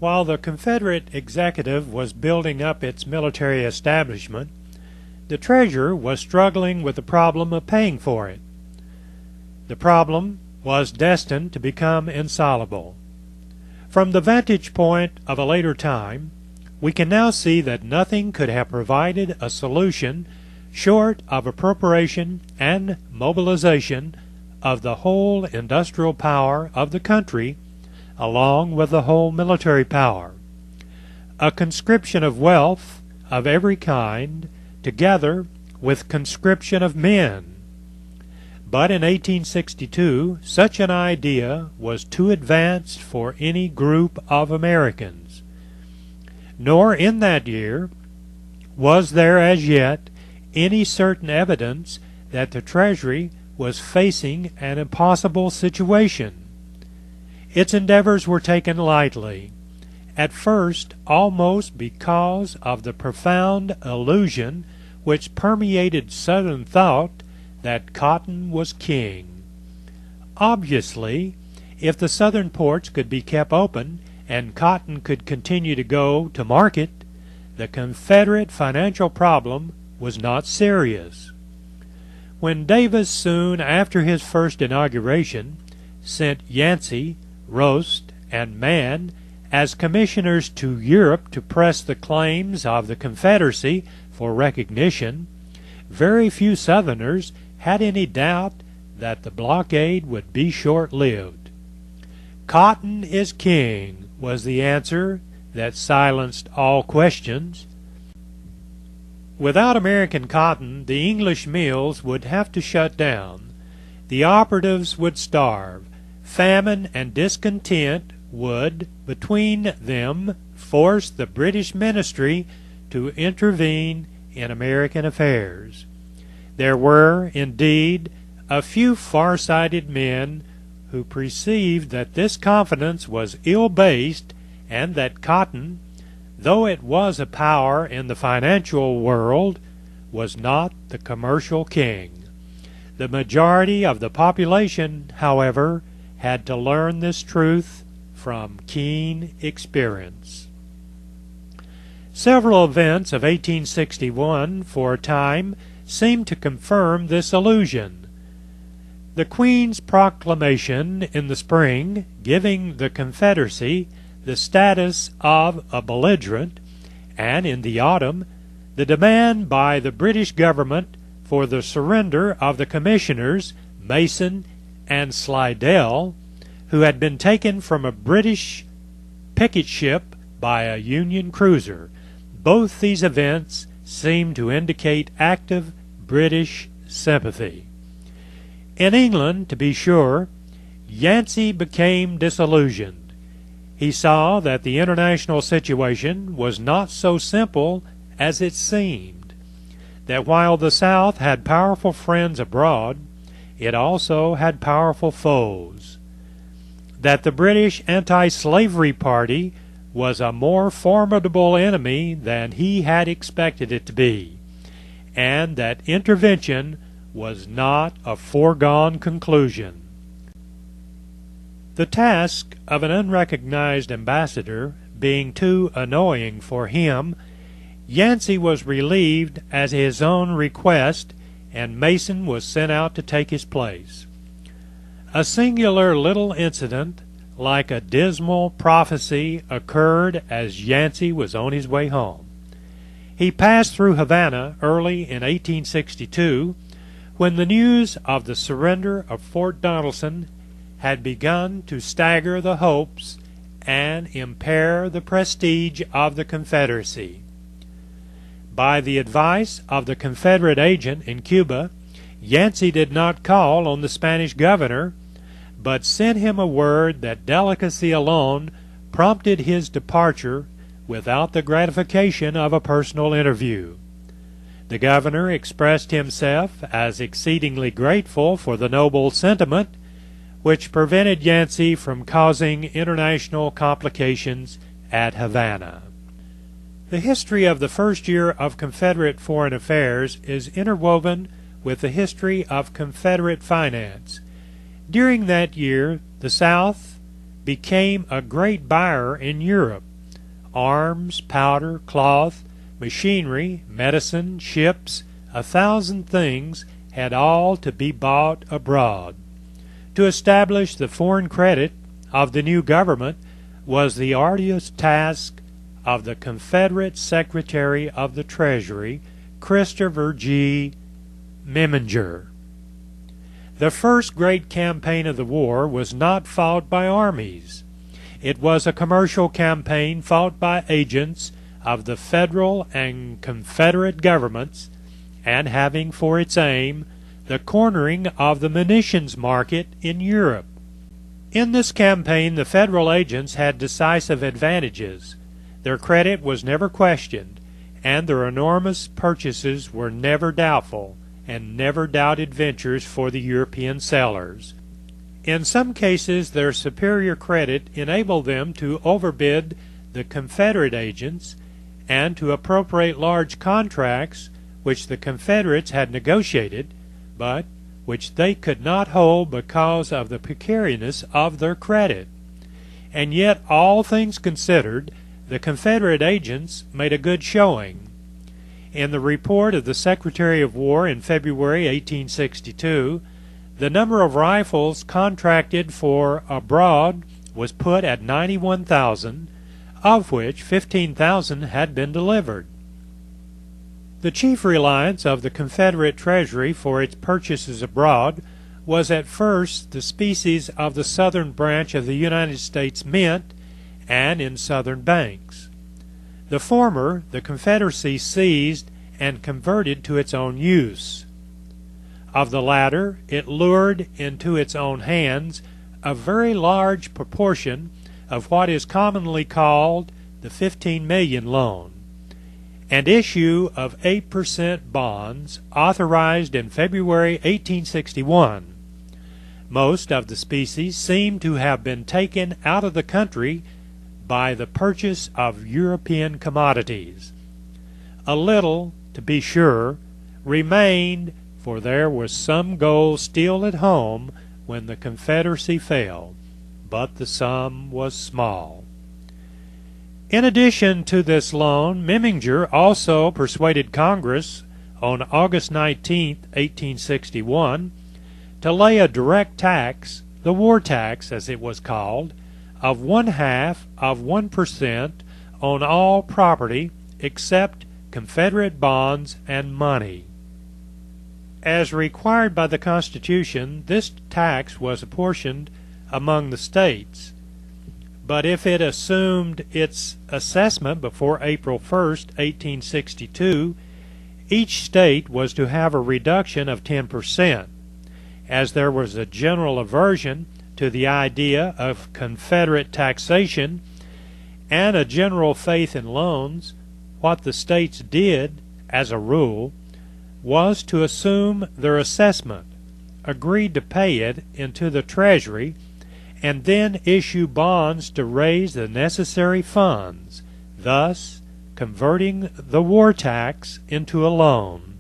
While the Confederate executive was building up its military establishment, the Treasurer was struggling with the problem of paying for it. The problem was destined to become insoluble. From the vantage point of a later time, we can now see that nothing could have provided a solution short of appropriation and mobilization of the whole industrial power of the country, along with the whole military power. A conscription of wealth of every kind, together with conscription of men. But in 1862, such an idea was too advanced for any group of Americans. Nor in that year was there as yet any certain evidence that the Treasury was facing an impossible situation. Its endeavors were taken lightly, at first almost because of the profound illusion which permeated Southern thought that cotton was king. Obviously, if the Southern ports could be kept open and cotton could continue to go to market, the Confederate financial problem was not serious. When Davis, soon after his first inauguration, sent Yancey, Rost, and Mann as commissioners to Europe to press the claims of the Confederacy for recognition, very few Southerners had any doubt that the blockade would be short-lived. "Cotton is king," was the answer that silenced all questions. Without American cotton, the English mills would have to shut down. The operatives would starve. Famine and discontent would, between them, force the British ministry to intervene in American affairs. There were, indeed, a few far-sighted men who perceived that this confidence was ill-based and that cotton, though it was a power in the financial world, was not the commercial king. The majority of the population, however, had to learn this truth from keen experience. Several events of 1861, for a time, seemed to confirm this illusion. The Queen's proclamation in the spring, giving the Confederacy the status of a belligerent, and in the autumn, the demand by the British government for the surrender of the commissioners, Mason and Slidell, who had been taken from a British picket ship by a Union cruiser. Both these events seem to indicate active British sympathy. In England, to be sure, Yancey became disillusioned. He saw that the international situation was not so simple as it seemed, that while the South had powerful friends abroad, it also had powerful foes, that the British anti-slavery party was a more formidable enemy than he had expected it to be, and that intervention was not a foregone conclusion. The task of an unrecognized ambassador being too annoying for him, Yancey was relieved at his own request, and Mason was sent out to take his place. A singular little incident, like a dismal prophecy, occurred as Yancey was on his way home. He passed through Havana early in 1862, when the news of the surrender of Fort Donelson had begun to stagger the hopes and impair the prestige of the Confederacy. By the advice of the Confederate agent in Cuba, Yancey did not call on the Spanish governor, but sent him a word that delicacy alone prompted his departure without the gratification of a personal interview. The governor expressed himself as exceedingly grateful for the noble sentiment, which prevented Yancey from causing international complications at Havana. The history of the first year of Confederate foreign affairs is interwoven with the history of Confederate finance. During that year, the South became a great buyer in Europe. Arms, powder, cloth, machinery, medicine, ships, 1,000 things had all to be bought abroad. To establish the foreign credit of the new government was the arduous task of the Confederate Secretary of the Treasury, Christopher G. Meminger. The first great campaign of the war was not fought by armies. It was a commercial campaign fought by agents of the Federal and Confederate governments, and having for its aim the cornering of the munitions market in Europe. In this campaign the Federal agents had decisive advantages. Their credit was never questioned, and their enormous purchases were never doubtful, and never doubted ventures for the European sellers. In some cases their superior credit enabled them to overbid the Confederate agents and to appropriate large contracts which the Confederates had negotiated, but which they could not hold because of the precariousness of their credit. And yet, all things considered, the Confederate agents made a good showing. In the report of the Secretary of War in February 1862, the number of rifles contracted for abroad was put at 91,000, of which 15,000 had been delivered. The chief reliance of the Confederate Treasury for its purchases abroad was at first the species of the southern branch of the United States Mint and in southern banks. The former the Confederacy seized and converted to its own use. Of the latter it lured into its own hands a very large proportion of what is commonly called the 15 million loan, and issue of 8% bonds authorized in February 1861. Most of the species seem to have been taken out of the country by the purchase of European commodities. A little, to be sure, remained, for there was some gold still at home when the Confederacy fell, but the sum was small. In addition to this loan, Meminger also persuaded Congress on August 19, 1861, to lay a direct tax, the war tax as it was called, of 1/2% on all property except Confederate bonds and money. As required by the Constitution, this tax was apportioned among the states, but if it assumed its assessment before April 1, 1862, each state was to have a reduction of 10%. As there was a general aversion to the idea of Confederate taxation and a general faith in loans, what the states did, as a rule, was to assume their assessment, agreed to pay it into the Treasury, and then issue bonds to raise the necessary funds, thus converting the war tax into a loan.